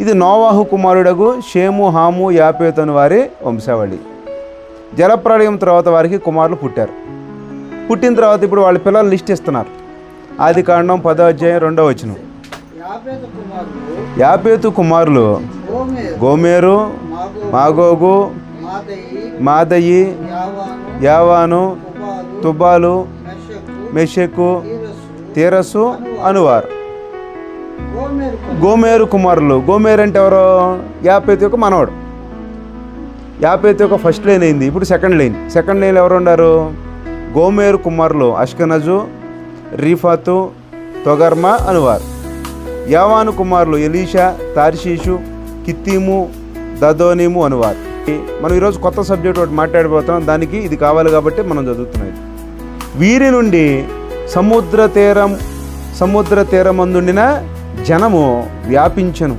ఇది నోవాహు కుమారుడగు షేము, హాము, యాపేతు అని వారి వంశావళి. జలప్రళయం తర్వాత వారికి కుమారులు పుట్టారు. పుట్టిన తర్వాత ఇప్పుడు వాళ్ళ పిల్లలు లిస్ట్ ఇస్తున్నారు. ఆదికాండం 10వ అధ్యాయం 2వ వచనం. యాపేతు కుమారులు గోమెరు, మాగోగు, మాదయి, యావాను, తుబాలు, మెషెకు, తీరసు అనువారు. గోమెరు కుమారులు. గోమెరు అంటే ఎవరో? యాపేతు యొక్క మనవడు. యాపేతు యొక్క ఫస్ట్ లైన్ అయింది, ఇప్పుడు సెకండ్ లైన్. సెకండ్ లైన్లో ఎవరు ఉన్నారు? గోమెరు కుమారులు అష్కనజు, రీఫాతు, తొగర్మా అనువారు. యావాను కుమారులు ఎలీషా, తార్షీషు, కిత్తీము, దదోనిము అనువారు. మనం ఈరోజు కొత్త సబ్జెక్ట్ ఒకటి మాట్లాడిపోతాం, దానికి ఇది కావాలి కాబట్టి మనం చదువుతున్నాం. వీరి నుండి సముద్ర తీరమందుండిన జనము వ్యాపించెను.